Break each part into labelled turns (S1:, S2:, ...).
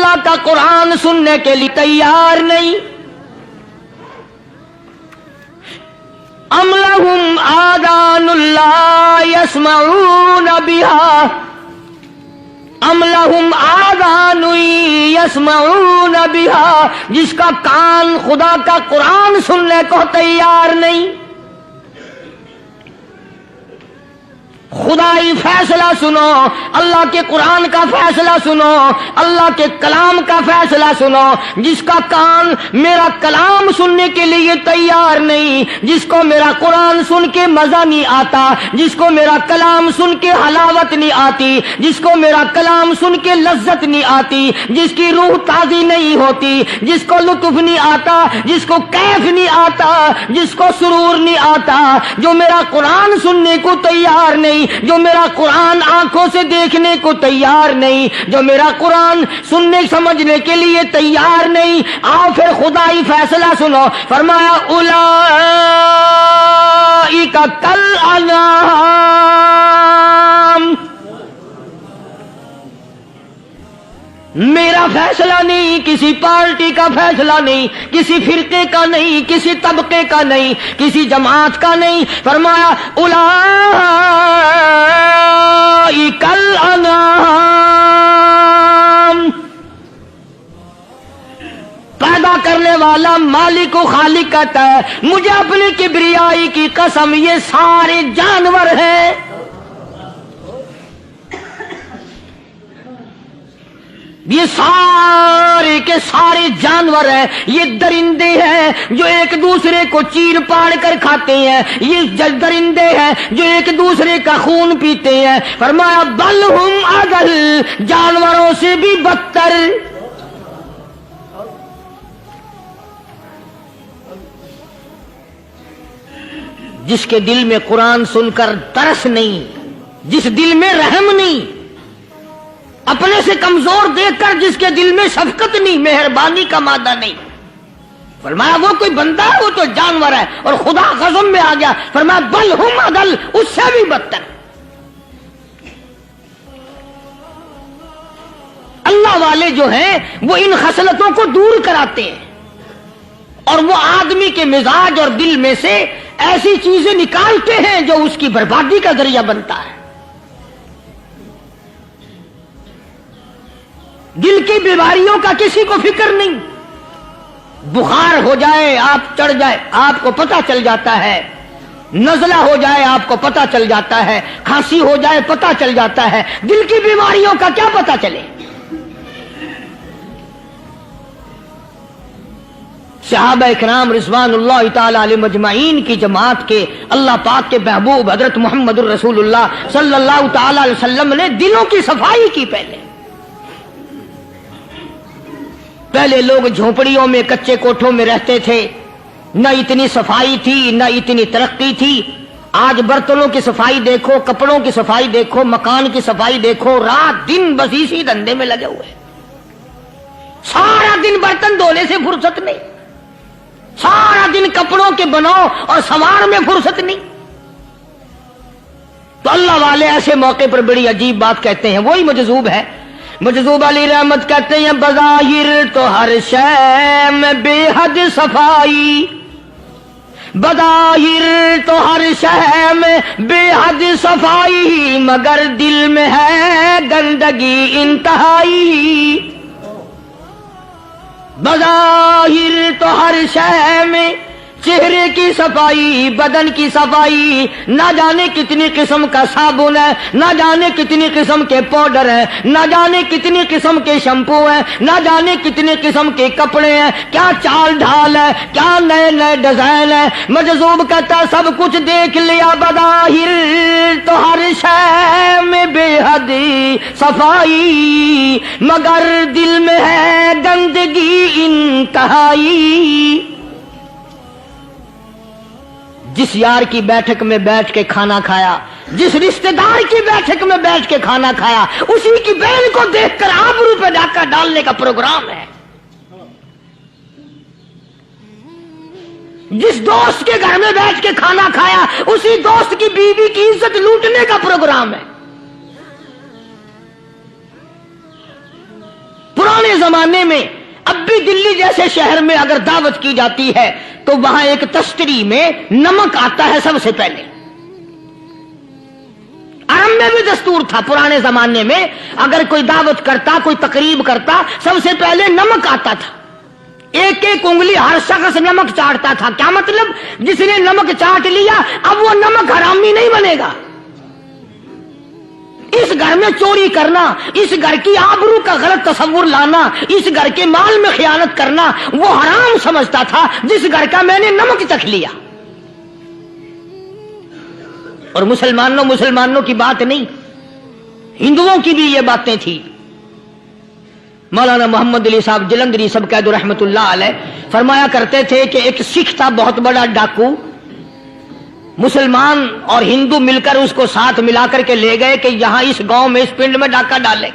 S1: اللہ کا قرآن سننے کے لیے تیار نہیں. ام لہم آذان لا یسمعون بہا ام لہم آذان یسمعون بہا، جس کا کان خدا کا قرآن سننے کو تیار نہیں. خدائی فیصلہ سنو، اللہ کے قرآن کا فیصلہ سنو، اللہ کے کلام کا فیصلہ سنو. جس کا کان میرا کلام سننے کے لیے تیار نہیں، جس کو میرا قرآن سن کے مزہ نہیں آتا، جس کو میرا کلام سن کے حلاوت نہیں آتی، جس کو میرا کلام سن کے لذت نہیں آتی، جس کی روح تازی نہیں ہوتی، جس کو لطف نہیں آتا، جس کو کیف نہیں آتا، جس کو سرور نہیں آتا، جو میرا قرآن سننے کو تیار نہیں، جو میرا قرآن آنکھوں سے دیکھنے کو تیار نہیں، جو میرا قرآن سننے سمجھنے کے لیے تیار نہیں. آؤ پھر خدائی فیصلہ سنو. فرمایا اولئک کالانعام، میرا فیصلہ نہیں، کسی پارٹی کا فیصلہ نہیں، کسی فرقے کا نہیں، کسی طبقے کا نہیں، کسی جماعت کا نہیں. فرمایا اولئک الانعام. پیدا کرنے والا مالک و خالق کہتا ہے مجھے اپنی کبریائی کی قسم یہ سارے جانور ہیں. یہ سارے کے سارے جانور ہیں، یہ درندے ہیں جو ایک دوسرے کو چیر پاڑ کر کھاتے ہیں، یہ درندے ہیں جو ایک دوسرے کا خون پیتے ہیں. فرمایا بل ہم اضل، جانوروں سے بھی بدتر. جس کے دل میں قرآن سن کر ترس نہیں، جس دل میں رحم نہیں، اپنے سے کمزور دیکھ کر جس کے دل میں شفقت نہیں، مہربانی کا مادہ نہیں، فرمایا وہ کوئی بندہ ہے، وہ تو جانور ہے. اور خدا غضب میں آ گیا، فرمایا بل ہم اضل، اس سے بھی بدتر. اللہ والے جو ہیں وہ ان خصلتوں کو دور کراتے ہیں، اور وہ آدمی کے مزاج اور دل میں سے ایسی چیزیں نکالتے ہیں جو اس کی بربادی کا ذریعہ بنتا ہے. دل کی بیماریوں کا کسی کو فکر نہیں. بخار ہو جائے آپ چڑھ جائے آپ کو پتہ چل جاتا ہے، نزلہ ہو جائے آپ کو پتہ چل جاتا ہے، کھانسی ہو جائے پتہ چل جاتا ہے. دل کی بیماریوں کا کیا پتہ چلے؟ صحابہ اکرام رضوان اللہ تعالی علیہم اجمعین کی جماعت کے اللہ پاک کے محبوب حضرت محمد الرسول اللہ صلی اللہ تعالی علیہ وسلم نے دلوں کی صفائی کی. پہلے لوگ جھونپڑیوں میں کچے کوٹھوں میں رہتے تھے، نہ اتنی صفائی تھی نہ اتنی ترقی تھی. آج برتنوں کی صفائی دیکھو، کپڑوں کی صفائی دیکھو، مکان کی صفائی دیکھو، رات دن بس اسی دھندے میں لگے ہوئے. سارا دن برتن دھونے سے فرصت نہیں، سارا دن کپڑوں کے بناؤ اور سنوار میں فرصت نہیں. تو اللہ والے ایسے موقع پر بڑی عجیب بات کہتے ہیں. وہی مجذوب ہے، مجذوب علی رحمت کہتے ہیں بظاہر تو ہر شے میں بے حد صفائی، بظاہر تو ہر شے میں بے حد صفائی، مگر دل میں ہے گندگی انتہائی. بظاہر تو ہر شے میں چہرے کی صفائی، بدن کی صفائی، نہ جانے کتنی قسم کا صابن ہے، نہ جانے کتنی قسم کے پاؤڈر ہیں، نہ جانے کتنی قسم کے شیمپو ہیں، نہ جانے کتنی قسم کے کپڑے ہیں، کیا چال ڈھال ہے، کیا نئے نئے ڈیزائن ہے. مجذوب کہتا سب کچھ دیکھ لیا، بظاہر تو ہر شے میں بے حد صفائی، مگر دل میں ہے گندگی انتہائی. جس یار کی بیٹھک میں بیٹھ کے کھانا کھایا، جس رشتہ دار کی بیٹھک میں بیٹھ کے کھانا کھایا، اسی کی بہن کو دیکھ کر آبرو پہ ڈاکہ ڈالنے کا پروگرام ہے. جس دوست کے گھر میں بیٹھ کے کھانا کھایا، اسی دوست کی بیوی کی عزت لوٹنے کا پروگرام ہے. پرانے زمانے میں اب بھی دلی جیسے شہر میں اگر دعوت کی جاتی ہے تو وہاں ایک تشتری میں نمک آتا ہے سب سے پہلے. عرب میں بھی دستور تھا پرانے زمانے میں، اگر کوئی دعوت کرتا، کوئی تقریب کرتا، سب سے پہلے نمک آتا تھا. ایک ایک انگلی ہر شخص نمک چاٹتا تھا. کیا مطلب؟ جس نے نمک چاٹ لیا اب وہ نمک حرامی نہیں بنے گا. اس گھر میں چوری کرنا، اس گھر کی آبرو کا غلط تصور لانا، اس گھر کے مال میں خیانت کرنا وہ حرام سمجھتا تھا جس گھر کا میں نے نمک چکھ لیا. اور مسلمانوں کی بات نہیں، ہندوؤں کی بھی یہ باتیں تھی. مولانا محمد علی صاحب جلندری سب قید رحمت اللہ علیہ فرمایا کرتے تھے کہ ایک سکھ تھا بہت بڑا ڈاکو، مسلمان اور ہندو مل کر اس کو ساتھ ملا کر کے لے گئے کہ یہاں اس گاؤں میں اس پنڈ میں ڈاکہ ڈالیں.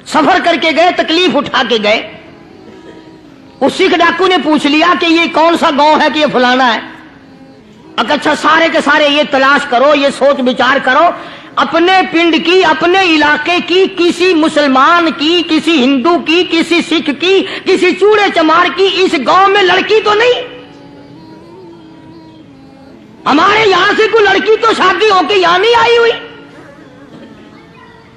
S1: سفر کر کے گئے، تکلیف اٹھا کے گئے. اس سکھ ڈاکو نے پوچھ لیا کہ یہ کون سا گاؤں ہے کہ یہ فلانا ہے. اچھا سارے کے سارے یہ تلاش کرو، یہ سوچ بچار کرو، اپنے پنڈ کی، اپنے علاقے کی، کسی مسلمان کی، کسی ہندو کی، کسی سکھ کی، کسی چوڑے چمار کی اس گاؤں میں لڑکی تو نہیں؟ ہمارے یہاں سے کوئی لڑکی تو شادی ہو کے یہاں نہیں آئی ہوئی.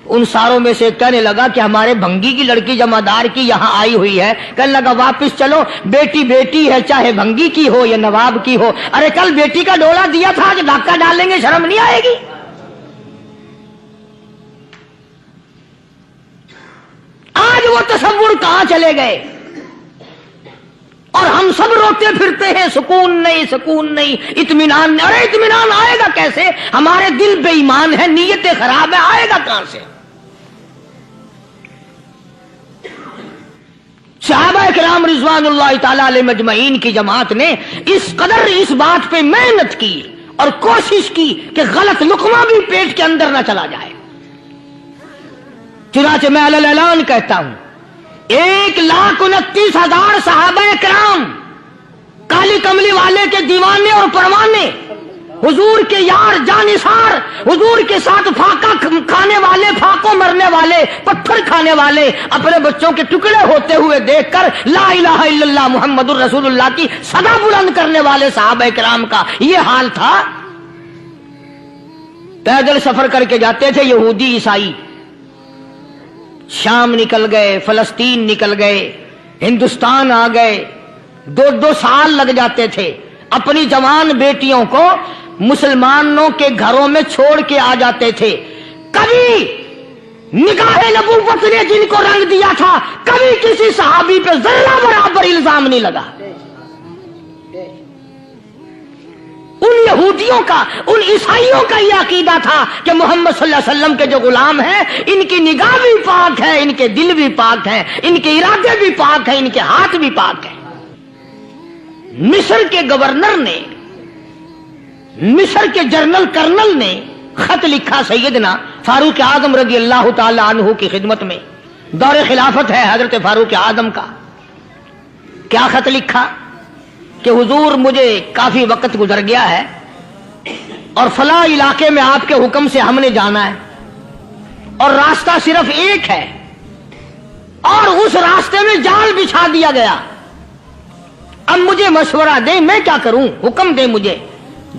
S1: ان ساروں میں سے کہنے لگا کہ ہمارے بھنگی کی لڑکی جمعدار کی یہاں آئی ہوئی ہے. کہنے لگا واپس چلو، بیٹی بیٹی ہے چاہے بھنگی کی ہو یا نواب کی ہو. ارے کل بیٹی کا ڈولا دیا تھا، آج ڈاکہ ڈالیں گے، شرم نہیں آئے گی؟ آج وہ تصور کہاں چلے گئے؟ اور ہم سب روتے پھرتے ہیں سکون نہیں، سکون نہیں، اطمینان نہیں. ارے اطمینان آئے گا کیسے؟ ہمارے دل بے ایمان ہے، نیتیں خراب ہے، آئے گا کہاں سے؟ صحابہ کرام رضوان اللہ تعالی علیہ مجمعین کی جماعت نے اس قدر اس بات پہ محنت کی اور کوشش کی کہ غلط لقمہ بھی پیٹ کے اندر نہ چلا جائے. چنانچہ میں علی الاعلان کہتا ہوں 1,29,000 صحابہ کرام، کالی کملی والے کے دیوانے اور پروانے، حضور کے یار جانثار، حضور کے ساتھ پھاقہ کھانے والے، پھاقوں مرنے والے، پتھر کھانے والے، اپنے بچوں کے ٹکڑے ہوتے ہوئے دیکھ کر لا الہ الا اللہ محمد الرسول اللہ کی صدا بلند کرنے والے صحابہ کرام کا یہ حال تھا. پیدل سفر کر کے جاتے تھے یہودی عیسائی، شام نکل گئے، فلسطین نکل گئے، ہندوستان آ گئے، 2 سال لگ جاتے تھے. اپنی جوان بیٹیوں کو مسلمانوں کے گھروں میں چھوڑ کے آ جاتے تھے. کبھی نگاہ نبوت نے جن کو رنگ دیا تھا، کبھی کسی صحابی پہ ذرہ برابر الزام نہیں لگا. ان یہودیوں کا، ان عیسائیوں کا یہ عقیدہ تھا کہ محمد صلی اللہ علیہ وسلم کے جو غلام ہیں ان کی نگاہ بھی پاک ہے، ان کے دل بھی پاک ہیں، ان کے ارادے بھی پاک ہیں، ان کے ہاتھ بھی پاک ہیں. مصر کے گورنر نے، مصر کے جنرل کرنل نے خط لکھا سیدنا فاروق اعظم رضی اللہ تعالی عنہ کی خدمت میں. دور خلافت ہے حضرت فاروق اعظم کا. کیا خط لکھا کہ حضور مجھے کافی وقت گزر گیا ہے اور فلاں علاقے میں آپ کے حکم سے ہم نے جانا ہے اور راستہ صرف ایک ہے اور اس راستے میں جال بچھا دیا گیا. اب مجھے مشورہ دیں میں کیا کروں، حکم دیں مجھے.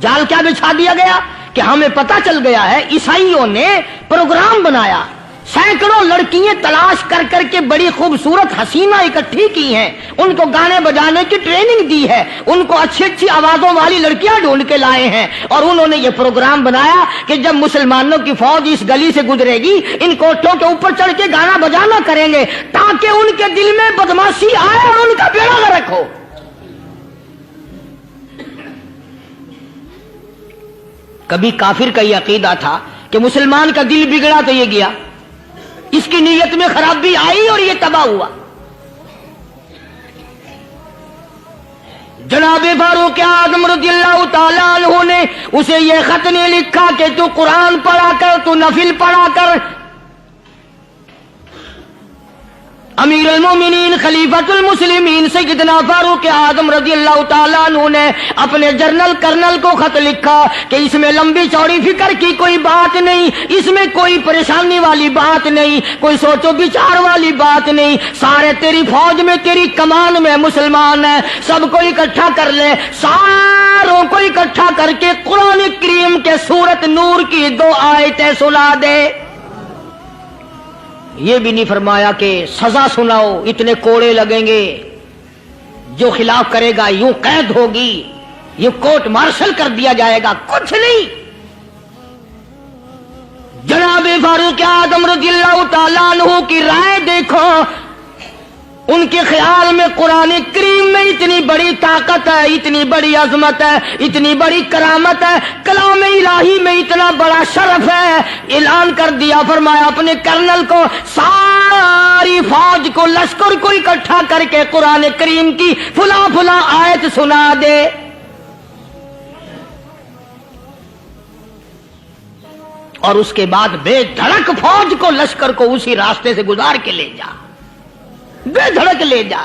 S1: جال کیا بچھا دیا گیا کہ ہمیں پتہ چل گیا ہے عیسائیوں نے پروگرام بنایا، سینکڑوں لڑکیاں تلاش کر کر کے بڑی خوبصورت حسینہ اکٹھی کی ہیں، ان کو گانے بجانے کی ٹریننگ دی ہے، ان کو اچھی اچھی آوازوں والی لڑکیاں ڈھونڈ کے لائے ہیں اور انہوں نے یہ پروگرام بنایا کہ جب مسلمانوں کی فوج اس گلی سے گزرے گی ان کوٹھوں کے اوپر چڑھ کے گانا بجانا کریں گے تاکہ ان کے دل میں بدماشی آئے اور ان کا بیڑا غرق ہو. کبھی کافر کا یہ عقیدہ تھا کہ مسلمان کا دل بگڑا تو یہ گیا، اس کی نیت میں خرابی آئی اور یہ تباہ ہوا. جناب فاروق اعظم رضی اللہ تعالی عنہ نے اسے یہ خط نہیں لکھا کہ تو قرآن پڑھا کر، تو نفل پڑھا کر، امیر المومنین خلیفۃ المسلمین سیدنا فاروق اعظم رضی اللہ تعالیٰ عنہ نے اپنے جنرل کرنل کو خط لکھا کہ اس میں لمبی چوڑی فکر کی کوئی بات نہیں، اس میں کوئی پریشانی والی بات نہیں، کوئی سوچ و بچار والی بات نہیں، سارے تیری فوج میں تیری کمان میں مسلمان ہیں، سب کو اکٹھا کر لے، ساروں کو اکٹھا کر کے قرآن کریم کے سورۃ نور کی 2 آیتیں سنا دے۔ یہ بھی نہیں فرمایا کہ سزا سناؤ، اتنے کوڑے لگیں گے، جو خلاف کرے گا یوں قید ہوگی، یہ کورٹ مارشل کر دیا جائے گا، کچھ نہیں۔ جناب فاروق اعظم رضی اللہ تعالیٰ عنہ کی رائے دیکھو، ان کے خیال میں قرآن کریم میں اتنی بڑی طاقت ہے، اتنی بڑی عظمت ہے، اتنی بڑی کرامت ہے، کلام الہی میں اتنا بڑا شرف ہے، اعلان کر دیا، فرمایا اپنے کرنل کو ساری فوج کو لشکر کو اکٹھا کر کے قرآن کریم کی فلاں فلاں آیت سنا دے۔ اور اس کے بعد بے دھڑک فوج کو لشکر کو اسی راستے سے گزار کے لے جا، بے دھڑک لے جا۔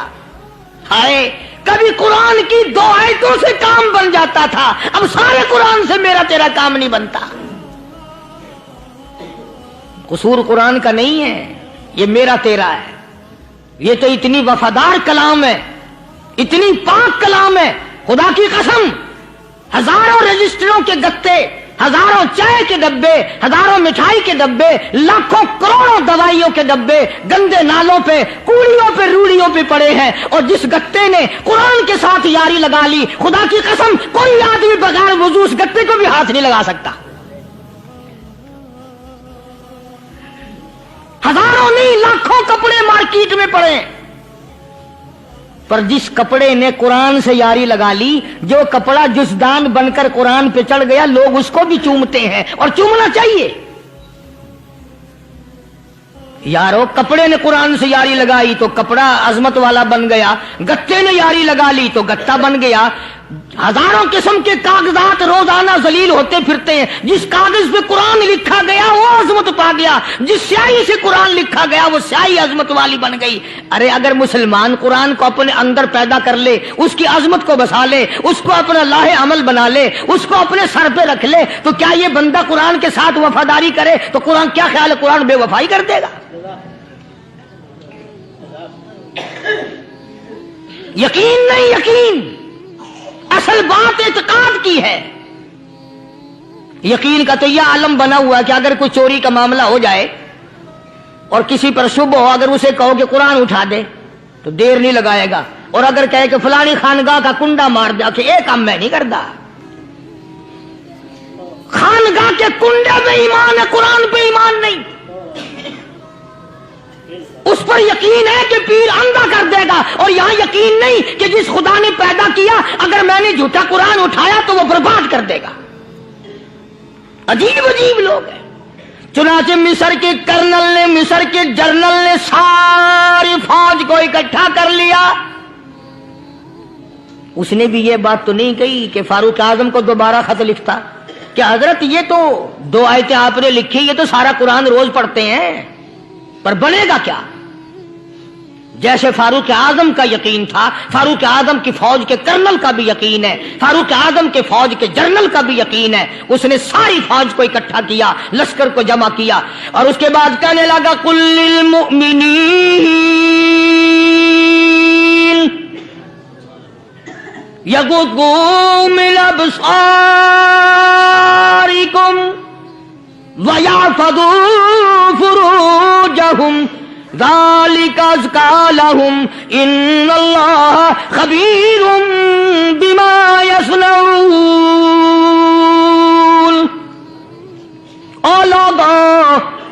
S1: ہائے کبھی قرآن کی 2 آیتوں سے کام بن جاتا تھا، اب سارے قرآن سے میرا تیرا کام نہیں بنتا۔ قصور قرآن کا نہیں ہے، یہ میرا تیرا ہے، یہ تو اتنی وفادار کلام ہے، اتنی پاک کلام ہے، خدا کی قسم ہزاروں رجسٹروں کے گتے، ہزاروں چائے کے ڈبے، ہزاروں مٹھائی کے ڈبے، لاکھوں کروڑوں دوائیوں کے ڈبے گندے نالوں پہ، کوڑیوں پہ، روڑیوں پہ پڑے ہیں، اور جس گتے نے قرآن کے ساتھ یاری لگا لی، خدا کی قسم کوئی آدمی بغیر وضو اس گتے کو بھی ہاتھ نہیں لگا سکتا۔ ہزاروں نہیں لاکھوں کپڑے مارکیٹ میں پڑے، پر جس کپڑے نے قرآن سے یاری لگا لی، جو کپڑا جزدان بن کر قرآن پہ چڑھ گیا، لوگ اس کو بھی چومتے ہیں، اور چومنا چاہیے۔ یارو کپڑے نے قرآن سے یاری لگائی تو کپڑا عظمت والا بن گیا، گتے نے یاری لگا لی تو گتا بن گیا۔ ہزاروں قسم کے کاغذات روزانہ ذلیل ہوتے پھرتے ہیں، جس کاغذ پہ قرآن لکھا گیا وہ عظمت پا گیا، جس سیاہی سے قرآن لکھا گیا وہ سیاہی عظمت والی بن گئی۔ ارے اگر مسلمان قرآن کو اپنے اندر پیدا کر لے، اس کی عظمت کو بسا لے، اس کو اپنا لاہ عمل بنا لے، اس کو اپنے سر پہ رکھ لے، تو کیا یہ بندہ قرآن کے ساتھ وفاداری کرے تو قرآن کیا خیال ہے قرآن بے وفائی کر دے گا؟ یقین نہیں، یقین اصل بات اعتقاد کی ہے۔ یقین کا تو یہ عالم بنا ہوا ہے کہ اگر کوئی چوری کا معاملہ ہو جائے اور کسی پر شبہ ہو، اگر اسے کہو کہ قرآن اٹھا دے تو دیر نہیں لگائے گا، اور اگر کہے کہ فلانی خانگاہ کا کنڈا مار دیا کہ یہ کام میں نہیں کرتا۔ خانگاہ کے کنڈے پہ ایمان ہے، قرآن پہ ایمان نہیں۔ اس پر یقین ہے کہ پیر اندھا کر دے گا، اور یہاں یقین نہیں کہ جس خدا نے پیدا کیا اگر میں نے جھوٹا قرآن اٹھایا تو وہ برباد کر دے گا۔ عجیب عجیب لوگ ہیں۔ چنانچہ مصر کے کرنل نے، مصر کے جنرل نے ساری فوج کو اکٹھا کر لیا۔ اس نے بھی یہ بات تو نہیں کہی کہ فاروق اعظم کو دوبارہ خط لکھتا کہ حضرت یہ تو 2 آیتیں آپ نے لکھی، یہ تو سارا قرآن روز پڑھتے ہیں، پر بنے گا کیا؟ جیسے فاروق اعظم کا یقین تھا، فاروق اعظم کی فوج کے کرنل کا بھی یقین ہے، فاروق اعظم کے فوج کے جنرل کا بھی یقین ہے۔ اس نے ساری فوج کو اکٹھا کیا، لشکر کو جمع کیا، اور اس کے بعد کہنے لگا قل للمؤمنین یغضوا من ابصارکم وَيَحْفَظُوا فُرُوجَهُمْ ذَلِكَ أَزْكَىٰ لَهُمْ إِنَّ اللَّهَ خَبِيرٌ بِمَا يَصْنَعُونَ۔ او لوگو،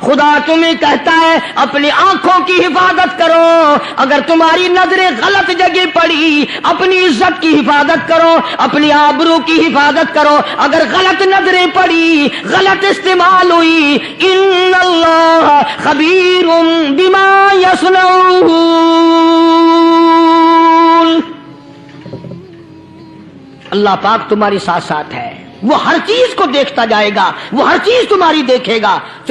S1: خدا تمہیں کہتا ہے اپنی آنکھوں کی حفاظت کرو، اگر تمہاری نظریں غلط جگہ پڑی اپنی عزت کی حفاظت کرو، اپنی آبرو کی حفاظت کرو، اگر غلط نظریں پڑی، غلط استعمال ہوئی، ان اللہ خبیر بما یصنعون، اللہ پاک تمہاری ساتھ ساتھ ہے، وہ ہر چیز کو دیکھتا جائے گا، وہ ہر چیز تمہاری دیکھے گا۔